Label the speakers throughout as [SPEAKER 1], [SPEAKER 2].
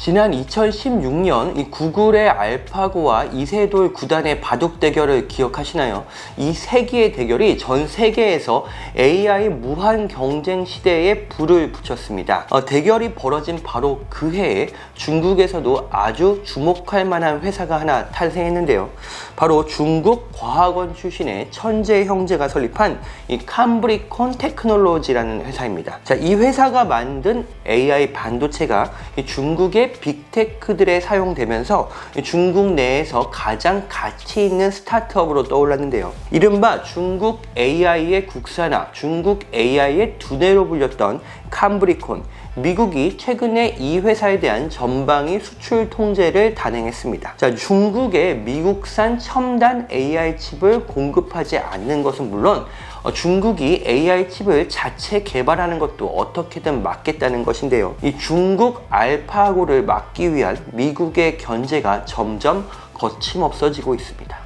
[SPEAKER 1] 지난 2016년 이 구글의 알파고와 이세돌 구단의 바둑 대결을 기억하시나요? 이 세기의 대결이 전 세계에서 AI 무한 경쟁 시대에 불을 붙였습니다. 대결이 벌어진 바로 그 해에 중국에서도 아주 주목할 만한 회사가 하나 탄생했는데요. 바로 중국 과학원 출신의 천재 형제가 설립한 이 캄브리콘 테크놀로지라는 회사입니다. 자, 이 회사가 만든 AI 반도체가 중국의 빅테크들에 사용되면서 중국 내에서 가장 가치 있는 스타트업으로 떠올랐는데요. 이른바 중국 AI의 국산화, 중국 AI의 두뇌로 불렸던 캄브리콘, 미국이 최근에 이 회사에 대한 전방위 수출 통제를 단행했습니다. 자, 중국에 미국산 첨단 AI 칩을 공급하지 않는 것은 물론 중국이 AI 칩을 자체 개발하는 것도 어떻게든 막겠다는 것인데요. 이 중국 알파고를 막기 위한 미국의 견제가 점점 거침없어지고 있습니다.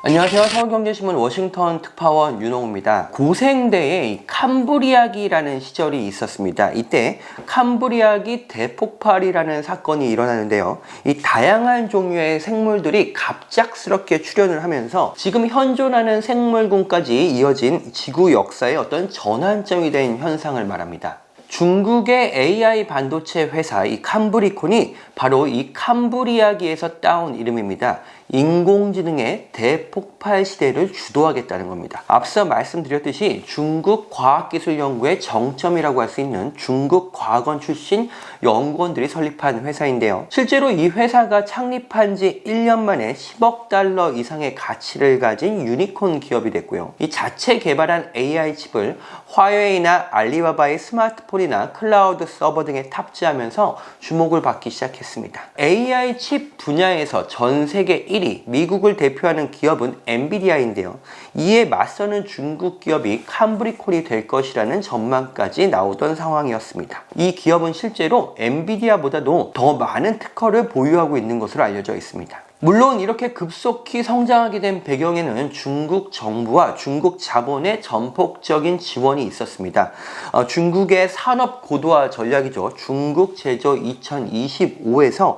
[SPEAKER 1] 안녕하세요. 서울경제신문 워싱턴 특파원 윤홍우입니다. 고생대에 캄브리아기라는 시절이 있었습니다. 이때 캄브리아기 대폭발이라는 사건이 일어나는데요. 이 다양한 종류의 생물들이 갑작스럽게 출현을 하면서 지금 현존하는 생물군까지 이어진 지구 역사의 어떤 전환점이 된 현상을 말합니다. 중국의 AI 반도체 회사 이 캄브리콘이 바로 이 캄브리아기에서 따온 이름입니다. 인공지능의 대폭발 시대를 주도하겠다는 겁니다. 앞서 말씀드렸듯이 중국 과학기술연구의 정점이라고 할 수 있는 중국 과학원 출신 연구원들이 설립한 회사인데요. 실제로 이 회사가 창립한 지 1년 만에 10억 달러 이상의 가치를 가진 유니콘 기업이 됐고요. 이 자체 개발한 AI 칩을 화웨이나 알리바바의 스마트폰이나 클라우드 서버 등에 탑재하면서 주목을 받기 시작했습니다. AI 칩 분야에서 전 세계 1위, 미국을 대표하는 기업은 엔비디아인데요. 이에 맞서는 중국 기업이 캄브리콘이 될 것이라는 전망까지 나오던 상황이었습니다. 이 기업은 실제로 엔비디아보다도 더 많은 특허를 보유하고 있는 것으로 알려져 있습니다. 물론 이렇게 급속히 성장하게 된 배경에는 중국 정부와 중국 자본의 전폭적인 지원이 있었습니다. 중국의 산업 고도화 전략이죠. 중국 제조 2025에서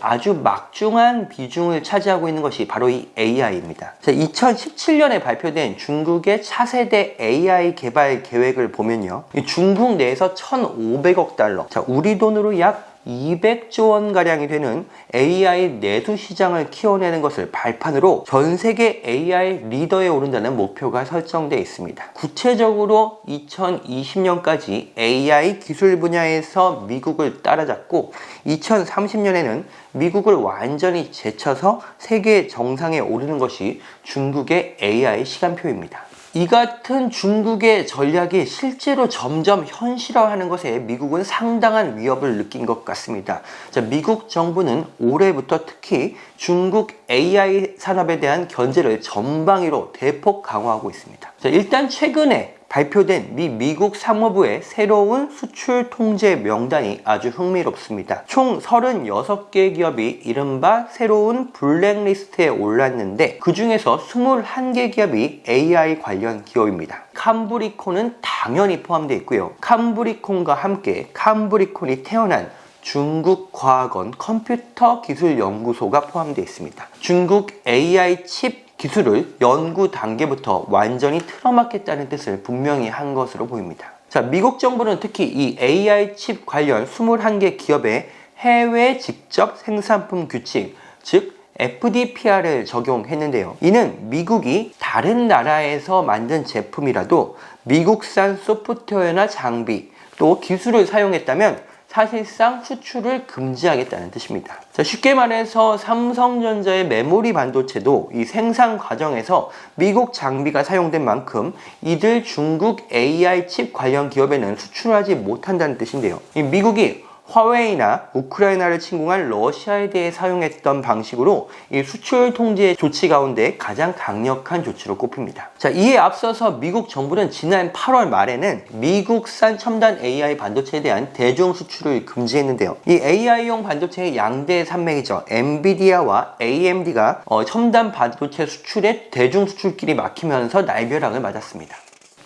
[SPEAKER 1] 아주 막중한 비중을 차지하고 있는 것이 바로 이 AI입니다. 2017년에 발표된 중국의 차세대 AI 개발 계획을 보면요. 중국 내에서 1,500억 달러, 우리 돈으로 약 200조 원가량이 되는 AI 내수 시장을 키워내는 것을 발판으로 전 세계 AI 리더에 오른다는 목표가 설정되어 있습니다. 구체적으로 2020년까지 AI 기술 분야에서 미국을 따라잡고 2030년에는 미국을 완전히 제쳐서 세계 정상에 오르는 것이 중국의 AI 시간표입니다. 이 같은 중국의 전략이 실제로 점점 현실화하는 것에 미국은 상당한 위협을 느낀 것 같습니다. 미국 정부는 올해부터 특히 중국 AI 산업에 대한 견제를 전방위로 대폭 강화하고 있습니다. 일단 최근에 발표된 미국 상무부의 새로운 수출 통제 명단이 아주 흥미롭습니다. 총 36개 기업이 이른바 새로운 블랙리스트에 올랐는데 그 중에서 21개 기업이 AI 관련 기업입니다. 캄브리콘은 당연히 포함되어 있고요. 캄브리콘과 함께 캄브리콘이 태어난 중국과학원 컴퓨터기술연구소가 포함되어 있습니다. 중국 AI 칩 기술을 연구 단계부터 완전히 틀어막겠다는 뜻을 분명히 한 것으로 보입니다. 미국 정부는 특히 이 AI 칩 관련 21개 기업에 해외 직접 생산품 규칙, 즉 FDPR을 적용했는데요. 이는 미국이 다른 나라에서 만든 제품이라도 미국산 소프트웨어나 장비, 또 기술을 사용했다면 사실상 수출을 금지하겠다는 뜻입니다. 쉽게 말해서 삼성전자의 메모리 반도체도 이 생산 과정에서 미국 장비가 사용된 만큼 이들 중국 AI 칩 관련 기업에는 수출하지 못한다는 뜻인데요. 미국이 화웨이나 우크라이나를 침공한 러시아에 대해 사용했던 방식으로 이 수출 통제 조치 가운데 가장 강력한 조치로 꼽힙니다. 자, 이에 앞서서 미국 정부는 지난 8월 말에는 미국산 첨단 AI 반도체에 대한 대중 수출을 금지했는데요. 이 AI용 반도체의 양대 산맥이죠. 엔비디아와 AMD가 첨단 반도체 수출에 대중 수출길이 막히면서 날벼락을 맞았습니다.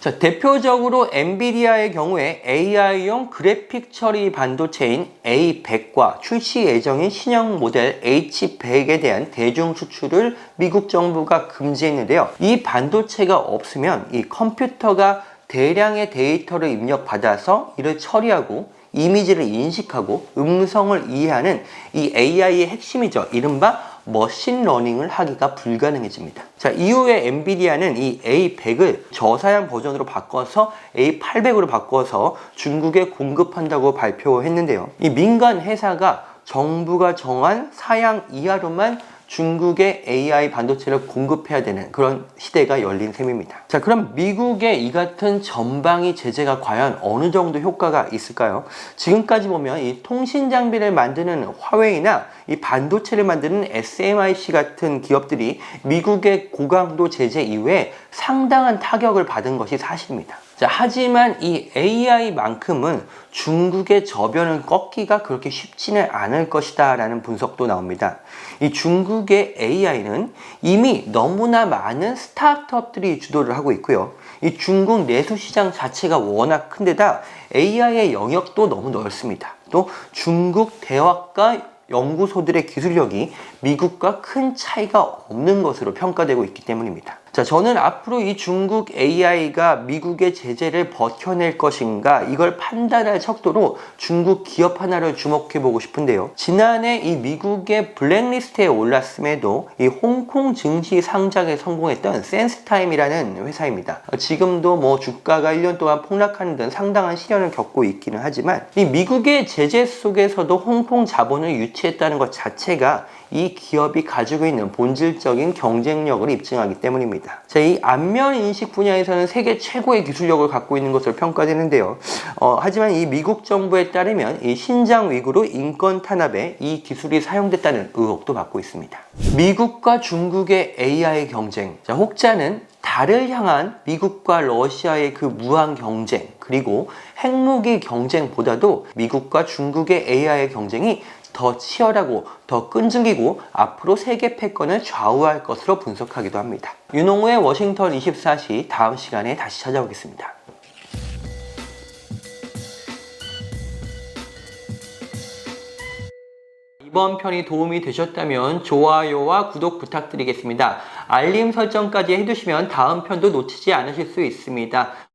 [SPEAKER 1] 자, 대표적으로 엔비디아의 경우에 AI용 그래픽 처리 반도체인 A100과 출시 예정인 신형 모델 H100에 대한 대중 수출을 미국 정부가 금지했는데요. 이 반도체가 없으면 이 컴퓨터가 대량의 데이터를 입력받아서 이를 처리하고 이미지를 인식하고 음성을 이해하는 이 AI의 핵심이죠. 이른바 머신러닝을 하기가 불가능해집니다. 자, 이후에 엔비디아는 이 A100을 저사양 버전으로 바꿔서 A800으로 바꿔서 중국에 공급한다고 발표했는데요. 이 민간 회사가 정부가 정한 사양 이하로만 중국의 AI 반도체를 공급해야 되는 그런 시대가 열린 셈입니다. 자, 그럼 미국의 이 같은 전방위 제재가 과연 어느 정도 효과가 있을까요? 지금까지 보면 이 통신 장비를 만드는 화웨이나 이 반도체를 만드는 SMIC 같은 기업들이 미국의 고강도 제재 이후에 상당한 타격을 받은 것이 사실입니다. 자, 하지만 이 AI만큼은 중국의 저변을 꺾기가 그렇게 쉽지는 않을 것이다 라는 분석도 나옵니다. 이 중국의 AI는 이미 너무나 많은 스타트업들이 주도를 하고 있고요. 이 중국 내수 시장 자체가 워낙 큰데다 AI의 영역도 너무 넓습니다. 또 중국 대학과 연구소들의 기술력이 미국과 큰 차이가 없는 것으로 평가되고 있기 때문입니다. 자, 저는 앞으로 이 중국 AI가 미국의 제재를 버텨낼 것인가 이걸 판단할 척도로 중국 기업 하나를 주목해 보고 싶은데요. 지난해 이 미국의 블랙리스트에 올랐음에도 이 홍콩 증시 상장에 성공했던 센스타임이라는 회사입니다. 지금도 뭐 주가가 1년 동안 폭락하는 등 상당한 시련을 겪고 있기는 하지만 이 미국의 제재 속에서도 홍콩 자본을 유치했다는 것 자체가 이 기업이 가지고 있는 본질적인 경쟁력을 입증하기 때문입니다. 자, 이 안면 인식 분야에서는 세계 최고의 기술력을 갖고 있는 것으로 평가되는데요. 하지만 이 미국 정부에 따르면 이 신장 위구르 인권 탄압에 이 기술이 사용됐다는 의혹도 받고 있습니다. 미국과 중국의 AI 경쟁. 자, 혹자는 달을 향한 미국과 러시아의 그 무한 경쟁, 그리고 핵무기 경쟁보다도 미국과 중국의 AI 경쟁이 더 치열하고 더 끈질기고 앞으로 세계 패권을 좌우할 것으로 분석하기도 합니다. 윤홍우의 워싱턴 24시 다음 시간에 다시 찾아오겠습니다. 이번 편이 도움이 되셨다면 좋아요와 구독 부탁드리겠습니다. 알림 설정까지 해두시면 다음 편도 놓치지 않으실 수 있습니다.